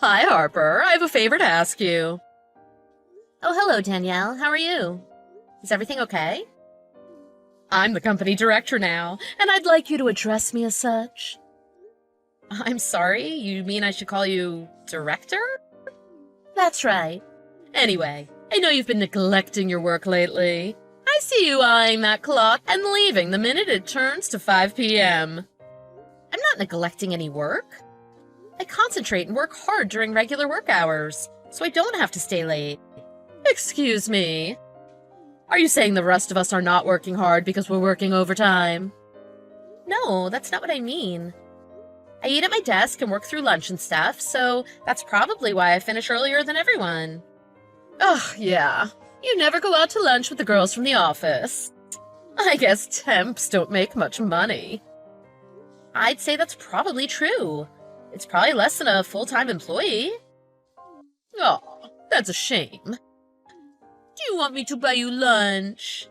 Hi, Harper. I have a favor to ask you. Oh, hello, Danielle. How are you? Is everything okay? I'm the company director now, and I'd like you to address me as such. I'm sorry? You mean I should call you director? That's right. Anyway, I know you've been neglecting your work lately. I see you eyeing that clock and leaving the minute it turns to 5 p.m. I'm not neglecting any work. I concentrate and work hard during regular work hours, so I don't have to stay late. Excuse me. Are you saying the rest of us are not working hard because we're working overtime? No, that's not what I mean. I eat at my desk and work through lunch and stuff, so that's probably why I finish earlier than everyone. Oh, yeah. You never go out to lunch with the girls from the office. I guess temps don't make much money. I'd say that's probably true. It's probably less than a full-time employee. Oh, that's a shame. Do you want me to buy you lunch?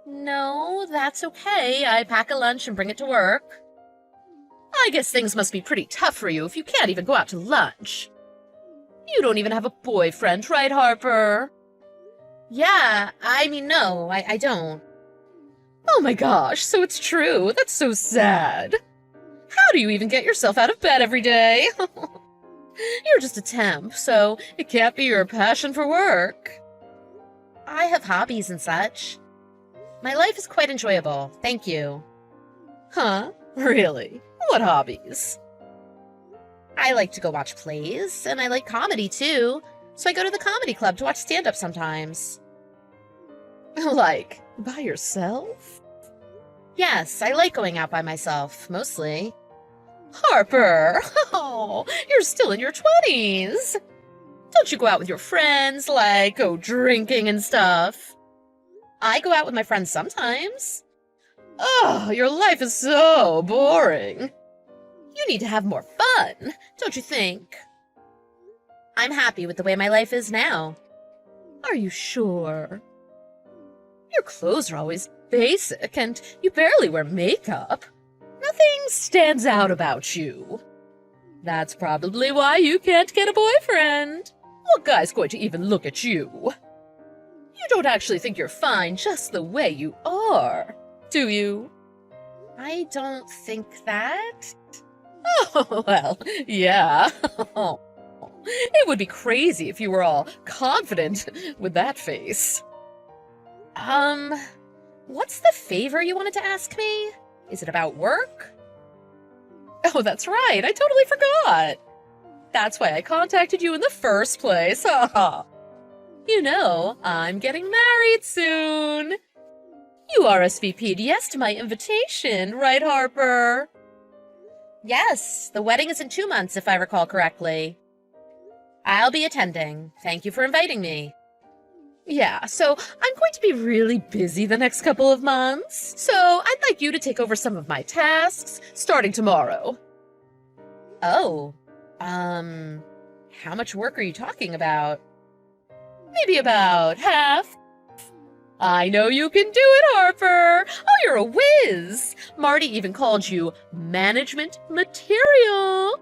No, that's okay. I pack a lunch and bring it to work. I guess things must be pretty tough for you if you can't even go out to lunch. You don't even have a boyfriend, right, Harper? Yeah, no, I don't. Oh my gosh, so it's true. That's so sad. How do you even get yourself out of bed every day? You're just a temp, so it can't be your passion for work. I have hobbies and such. My life is quite enjoyable, thank you. Huh? Really? What hobbies? I like to go watch plays, and I like comedy too, so I go to the comedy club to watch stand-up sometimes. Like, by yourself? Yes, I like going out by myself, mostly. Harper! Oh, you're still in your 20s! Don't you go out with your friends, like go drinking and stuff? I go out with my friends sometimes. Oh, your life is so boring. You need to have more fun, don't you think? I'm happy with the way my life is now. Are you sure? Your clothes are always basic, and you barely wear makeup. Nothing stands out about you. That's probably why you can't get a boyfriend. What guy's going to even look at you? You don't actually think you're fine just the way you are, do you? I don't think that. Oh, well, yeah. It would be crazy if you were all confident with that face. What's the favor you wanted to ask me? Is it about work? Oh, that's right. I totally forgot. That's why I contacted you in the first place. You know, I'm getting married soon. You RSVP'd yes to my invitation, right, Harper? Yes, the wedding is in 2 months, if I recall correctly. I'll be attending. Thank you for inviting me. Yeah, so I'm going to be really busy the next couple of months, so I'd like you to take over some of my tasks, starting tomorrow. Oh, how much work are you talking about? Maybe about half. I know you can do it, Harper! Oh, you're a whiz! Marty even called you management material.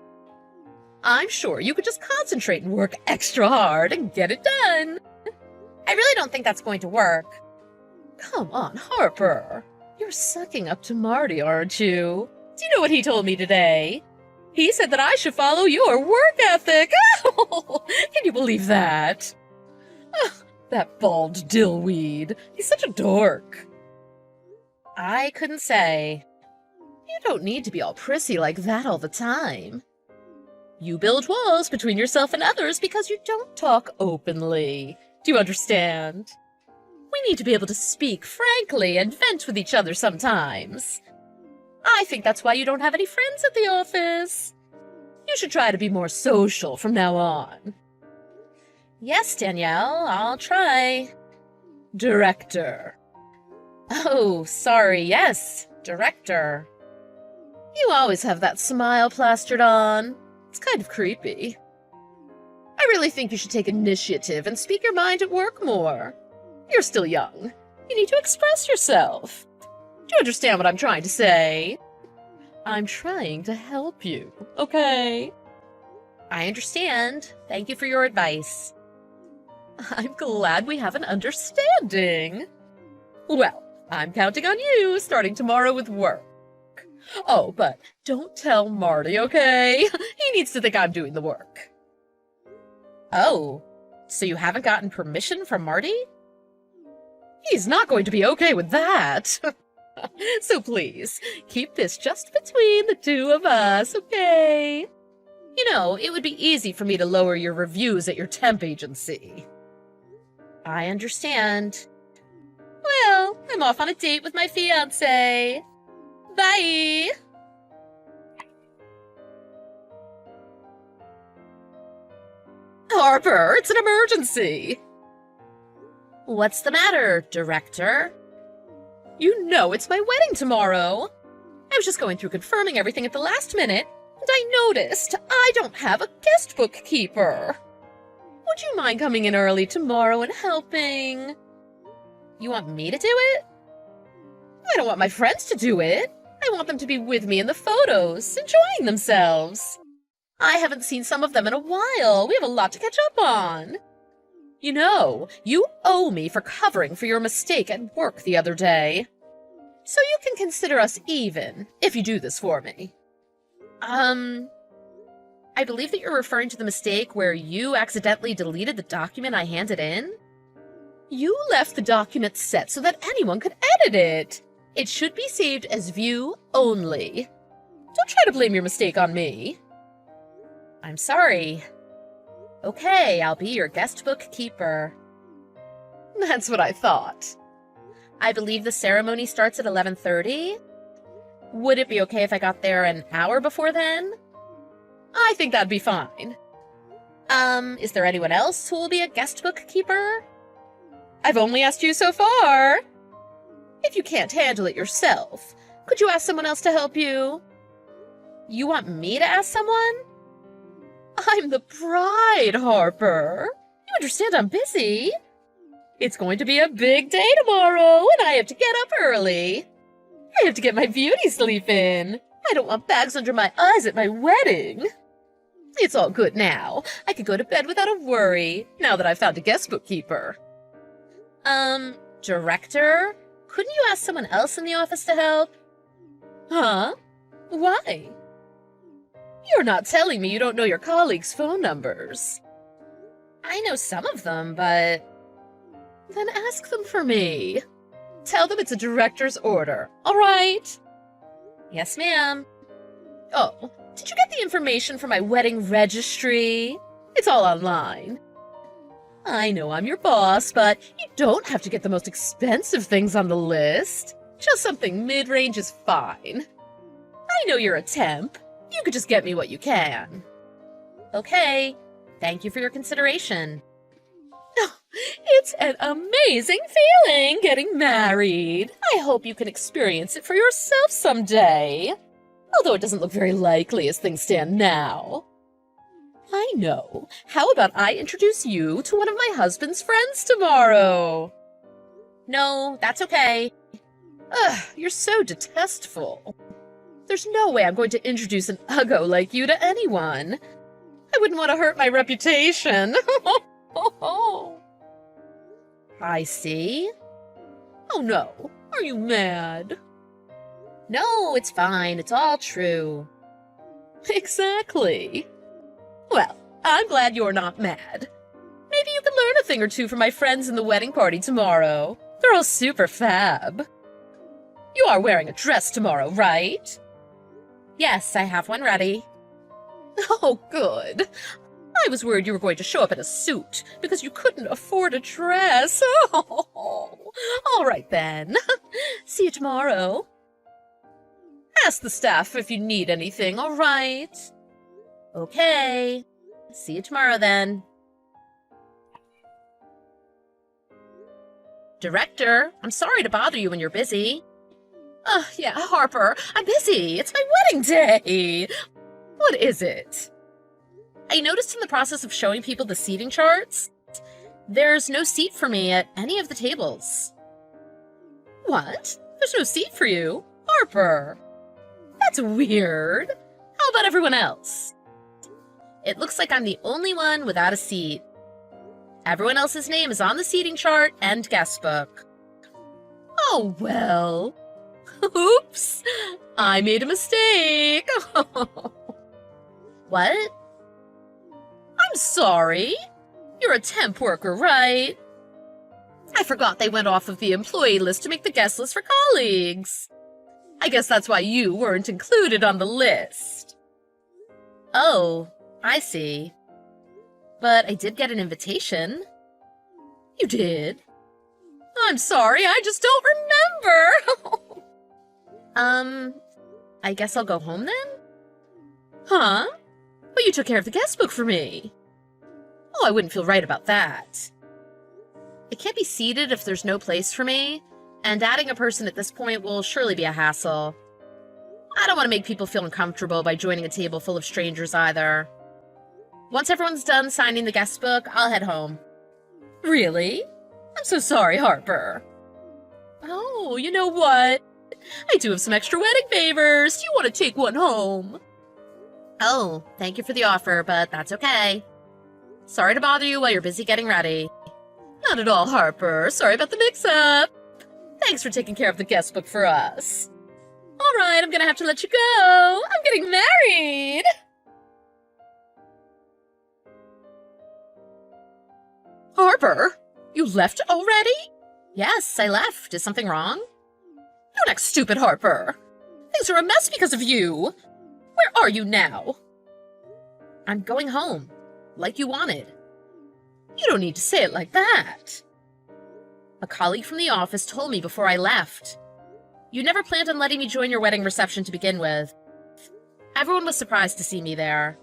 I'm sure you could just concentrate and work extra hard and get it done. I really don't think that's going to work. Come on, Harper. You're sucking up to Marty, aren't you? Do you know what he told me today? He said that I should follow your work ethic. Can you believe that? That bald dillweed. He's such a dork. I couldn't say. You don't need to be all prissy like that all the time. You build walls between yourself and others because you don't talk openly. Do you understand? We need to be able to speak frankly and vent with each other sometimes. I think that's why you don't have any friends at the office. You should try to be more social from now on. Yes, Danielle, I'll try. Director. Oh, sorry, yes, director. You always have that smile plastered on. It's kind of creepy. I really think you should take initiative and speak your mind at work more. You're still young. You need to express yourself. Do you understand what I'm trying to say? I'm trying to help you, okay? I understand. Thank you for your advice. I'm glad we have an understanding. Well, I'm counting on you starting tomorrow with work. Oh, but don't tell Marty, okay? He needs to think I'm doing the work. Oh, so you haven't gotten permission from Marty? He's not going to be okay with that. So please, keep this just between the two of us, okay? You know, it would be easy for me to lower your reviews at your temp agency. I understand. Well, I'm off on a date with my fiancé. Bye! Harper, it's an emergency! What's the matter, Director? You know it's my wedding tomorrow! I was just going through confirming everything at the last minute, and I noticed I don't have a guest bookkeeper. Would you mind coming in early tomorrow and helping? You want me to do it? I don't want my friends to do it. I want them to be with me in the photos, enjoying themselves. I haven't seen some of them in a while. We have a lot to catch up on. You know, you owe me for covering for your mistake at work the other day. So you can consider us even, if you do this for me. I believe that you're referring to the mistake where you accidentally deleted the document I handed in? You left the document set so that anyone could edit it. It should be saved as view only. Don't try to blame your mistake on me. I'm sorry. Okay, I'll be your guest bookkeeper. That's what I thought. I believe the ceremony starts at 11:30. Would it be okay if I got there an hour before then? I think that'd be fine. Is there anyone else who will be a guest bookkeeper? I've only asked you so far. If you can't handle it yourself, could you ask someone else to help you? You want me to ask someone? I'm the bride, Harper. You understand I'm busy. It's going to be a big day tomorrow, and I have to get up early. I have to get my beauty sleep in. I don't want bags under my eyes at my wedding. It's all good now. I can go to bed without a worry, now that I've found a guest bookkeeper. Director? Couldn't you ask someone else in the office to help? Huh? Why? You're not telling me you don't know your colleagues' phone numbers. I know some of them, but... Then ask them for me. Tell them it's a director's order, all right? Yes, ma'am. Oh, did you get the information for my wedding registry? It's all online. I know I'm your boss, but you don't have to get the most expensive things on the list. Just something mid-range is fine. I know you're a temp. You could just get me what you can. Okay, thank you for your consideration. It's an amazing feeling getting married. I hope you can experience it for yourself someday. Although it doesn't look very likely as things stand now. I know. How about I introduce you to one of my husband's friends tomorrow? No, that's okay. Ugh, you're so detestful. There's no way I'm going to introduce an uggo like you to anyone. I wouldn't want to hurt my reputation. I see. Oh no, are you mad? No, it's fine. It's all true. Exactly. Well, I'm glad you're not mad. Maybe you can learn a thing or two from my friends in the wedding party tomorrow. They're all super fab. You are wearing a dress tomorrow, right? Yes, I have one ready. Oh, good. I was worried you were going to show up in a suit because you couldn't afford a dress. Oh, all right then. See you tomorrow. Ask the staff if you need anything, all right? Okay. See you tomorrow then. Director, I'm sorry to bother you when you're busy. Yeah, Harper, I'm busy. It's my wedding day. What is it? I noticed in the process of showing people the seating charts, there's no seat for me at any of the tables. What? There's no seat for you? Harper. That's weird. How about everyone else? It looks like I'm the only one without a seat. Everyone else's name is on the seating chart and guest book. Oh, well. Oops. I made a mistake. What? I'm sorry. You're a temp worker, right? I forgot they went off of the employee list to make the guest list for colleagues. I guess that's why you weren't included on the list. Oh, I see. But I did get an invitation. You did? I'm sorry, I just don't remember. I guess I'll go home then? Huh? But you took care of the guest book for me. Oh, I wouldn't feel right about that. I can't be seated if there's no place for me, and adding a person at this point will surely be a hassle. I don't want to make people feel uncomfortable by joining a table full of strangers either. Once everyone's done signing the guest book, I'll head home. Really? I'm so sorry, Harper. Oh, you know what? I do have some extra wedding favors. Do you want to take one home? Oh, thank you for the offer, but that's okay. Sorry to bother you while you're busy getting ready. Not at all, Harper. Sorry about the mix-up. Thanks for taking care of the guest book for us. All right, I'm gonna have to let you go. I'm getting married. Harper, you left already? Yes, I left. Is something wrong? Don't act stupid, Harper. Things are a mess because of you. Where are you now? I'm going home, like you wanted. You don't need to say it like that. A colleague from the office told me before I left. You never planned on letting me join your wedding reception to begin with. Everyone was surprised to see me there.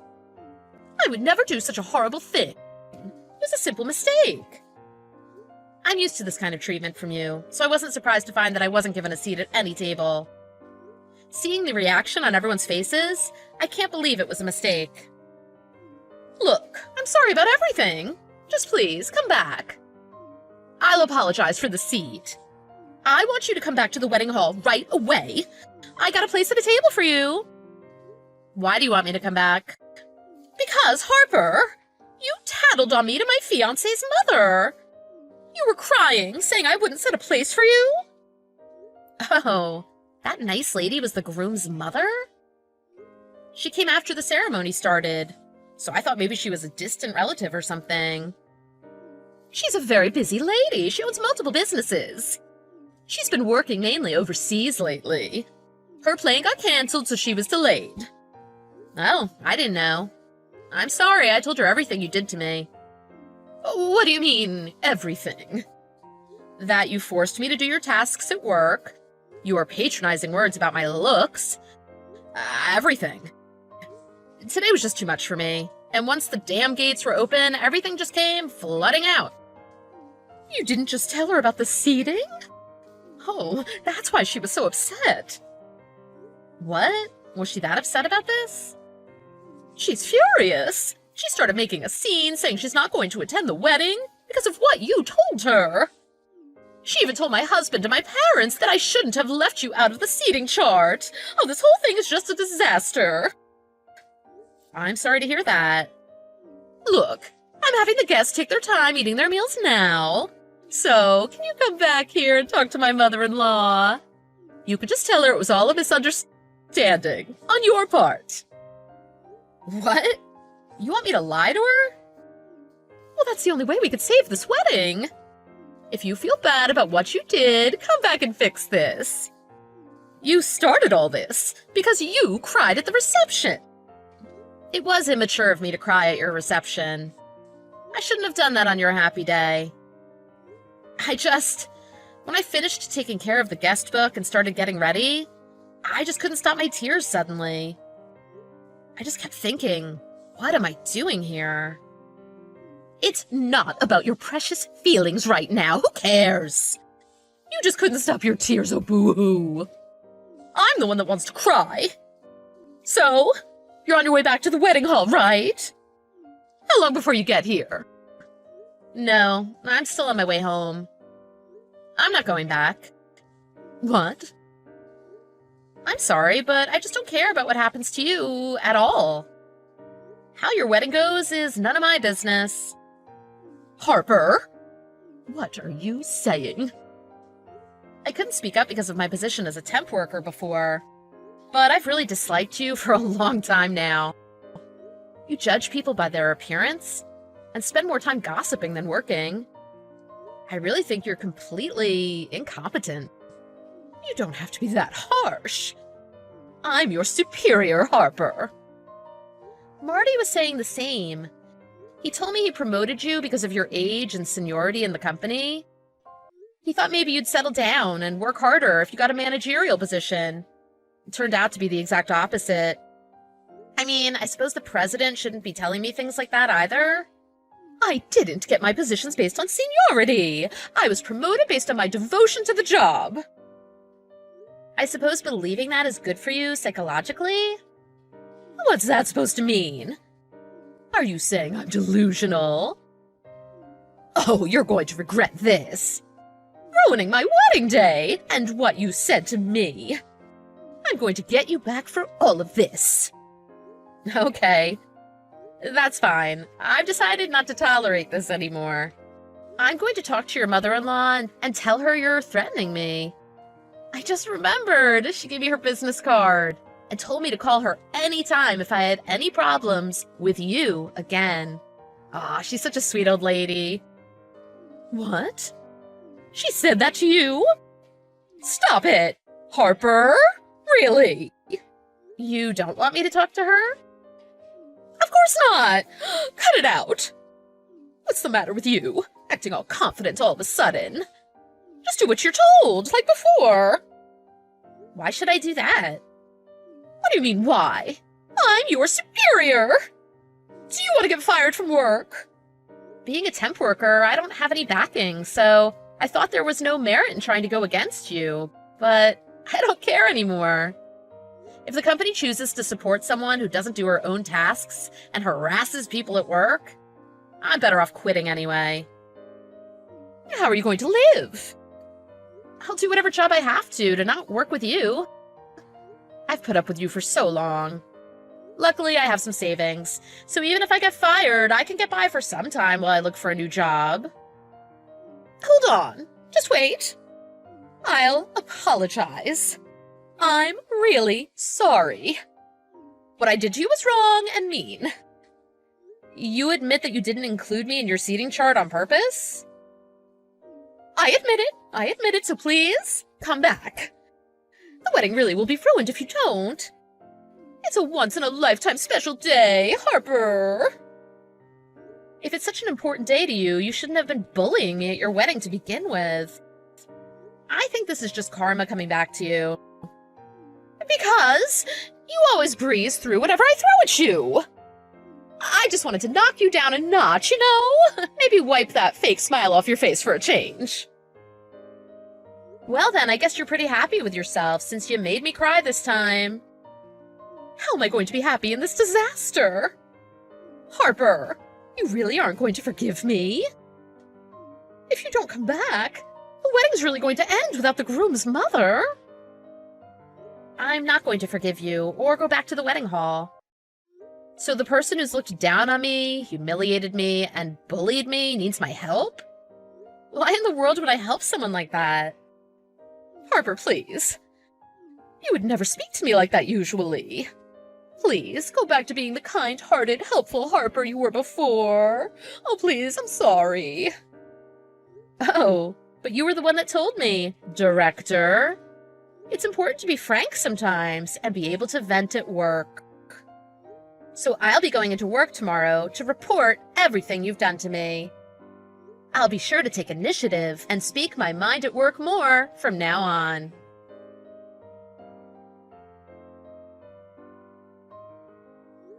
I would never do such a horrible thing. It was a simple mistake. I'm used to this kind of treatment from you, so I wasn't surprised to find that I wasn't given a seat at any table. Seeing the reaction on everyone's faces, I can't believe it was a mistake. Look, I'm sorry about everything. Just please, come back. I'll apologize for the seat. I want you to come back to the wedding hall right away. I got a place at a table for you. Why do you want me to come back? Because, Harper, you tattled on me to my fiancé's mother. You were crying, saying I wouldn't set a place for you. Oh, that nice lady was the groom's mother? She came after the ceremony started, so I thought maybe she was a distant relative or something. She's a very busy lady. She owns multiple businesses. She's been working mainly overseas lately. Her plane got canceled, so she was delayed. Oh, I didn't know. I'm sorry, I told her everything you did to me. What do you mean, everything? That you forced me to do your tasks at work, your patronizing words about my looks, everything. Today was just too much for me, and once the damn gates were open, everything just came flooding out. You didn't just tell her about the seating? Oh, that's why she was so upset. What? Was she that upset about this? She's furious. She started making a scene, saying she's not going to attend the wedding because of what you told her. She even told my husband and my parents that I shouldn't have left you out of the seating chart. Oh, this whole thing is just a disaster. I'm sorry to hear that. Look, I'm having the guests take their time eating their meals now. So, can you come back here and talk to my mother-in-law? You could just tell her it was all a misunderstanding on your part. What? You want me to lie to her? Well, that's the only way we could save this wedding. If you feel bad about what you did, come back and fix this. You started all this because you cried at the reception. It was immature of me to cry at your reception. I shouldn't have done that on your happy day. When I finished taking care of the guest book and started getting ready, I just couldn't stop my tears suddenly. I just kept thinking, what am I doing here? It's not about your precious feelings right now. Who cares? You just couldn't stop your tears, oh boo-hoo. I'm the one that wants to cry. So, you're on your way back to the wedding hall, right? How long before you get here? No, I'm still on my way home. I'm not going back. What? I'm sorry, but I just don't care about what happens to you at all. How your wedding goes is none of my business. Harper? What are you saying? I couldn't speak up because of my position as a temp worker before, but I've really disliked you for a long time now. You judge people by their appearance and spend more time gossiping than working. I really think you're completely incompetent. You don't have to be that harsh. I'm your superior, Harper. Marty was saying the same. He told me he promoted you because of your age and seniority in the company. He thought maybe you'd settle down and work harder if you got a managerial position. It turned out to be the exact opposite. I mean, I suppose the president shouldn't be telling me things like that either. I didn't get my positions based on seniority. I was promoted based on my devotion to the job. I suppose believing that is good for you psychologically? What's that supposed to mean? Are you saying I'm delusional? Oh, you're going to regret this. Ruining my wedding day and what you said to me. I'm going to get you back for all of this. Okay. That's fine. I've decided not to tolerate this anymore. I'm going to talk to your mother-in-law and tell her you're threatening me. I just remembered she gave me her business card and told me to call her anytime if I had any problems with you again. Aw, she's such a sweet old lady. What? She said that to you? Stop it! Harper? Really? You don't want me to talk to her? Of course not! Cut it out! What's the matter with you? Acting all confident all of a sudden. Just do what you're told, like before. Why should I do that? What do you mean, why? I'm your superior! Do you want to get fired from work? Being a temp worker, I don't have any backing, so I thought there was no merit in trying to go against you, but I don't care anymore. If the company chooses to support someone who doesn't do her own tasks and harasses people at work, I'm better off quitting anyway. How are you going to live? I'll do whatever job I have to not work with you. I've put up with you for so long. Luckily, I have some savings, so even if I get fired, I can get by for some time while I look for a new job. Hold on. Just wait. I'll apologize. I'm really sorry. What I did to you was wrong and mean. You admit that you didn't include me in your seating chart on purpose? I admit it, so please, come back. The wedding really will be ruined if you don't. It's a once-in-a-lifetime special day, Harper. If it's such an important day to you, you shouldn't have been bullying me at your wedding to begin with. I think this is just karma coming back to you. Because you always breeze through whatever I throw at you. I just wanted to knock you down a notch, you know? Maybe wipe that fake smile off your face for a change. Well then, I guess you're pretty happy with yourself since you made me cry this time. How am I going to be happy in this disaster? Harper, you really aren't going to forgive me? If you don't come back, the wedding's really going to end without the groom's mother. I'm not going to forgive you or go back to the wedding hall. So the person who's looked down on me, humiliated me, and bullied me needs my help? Why in the world would I help someone like that? Harper, please. You would never speak to me like that usually. Please, go back to being the kind-hearted, helpful Harper you were before. Oh, please, I'm sorry. Oh, but you were the one that told me, Director. It's important to be frank sometimes and be able to vent at work. So I'll be going into work tomorrow to report everything you've done to me. I'll be sure to take initiative and speak my mind at work more from now on.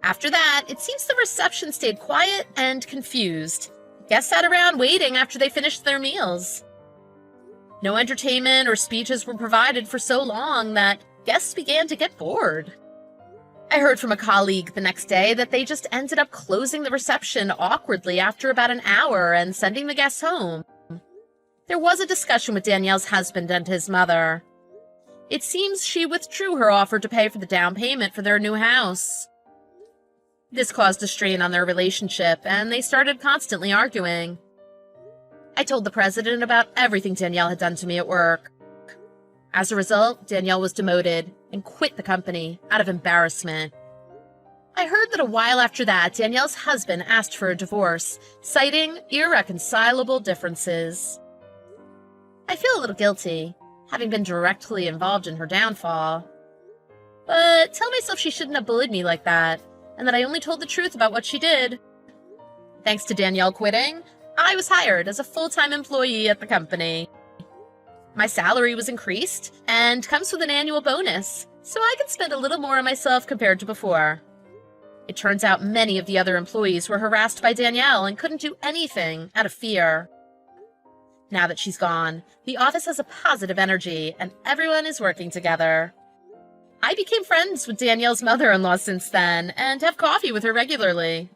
After that, it seems the reception stayed quiet and confused. Guests sat around waiting after they finished their meals. No entertainment or speeches were provided for so long that guests began to get bored. I heard from a colleague the next day that they just ended up closing the reception awkwardly after about an hour and sending the guests home. There was a discussion with Danielle's husband and his mother. It seems she withdrew her offer to pay for the down payment for their new house. This caused a strain on their relationship, and they started constantly arguing. I told the president about everything Danielle had done to me at work. As a result, Danielle was demoted and quit the company out of embarrassment. I heard that a while after that, Danielle's husband asked for a divorce, citing irreconcilable differences. I feel a little guilty, having been directly involved in her downfall. But tell myself she shouldn't have bullied me like that, and that I only told the truth about what she did. Thanks to Danielle quitting, I was hired as a full-time employee at the company. My salary was increased, and comes with an annual bonus, so I could spend a little more on myself compared to before. It turns out many of the other employees were harassed by Danielle and couldn't do anything out of fear. Now that she's gone, the office has a positive energy, and everyone is working together. I became friends with Danielle's mother-in-law since then, and have coffee with her regularly.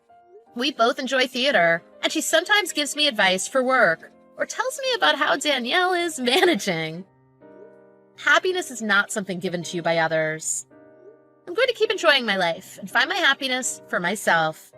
We both enjoy theater, and she sometimes gives me advice for work, or tells me about how Danielle is managing. Happiness is not something given to you by others. I'm going to keep enjoying my life and find my happiness for myself.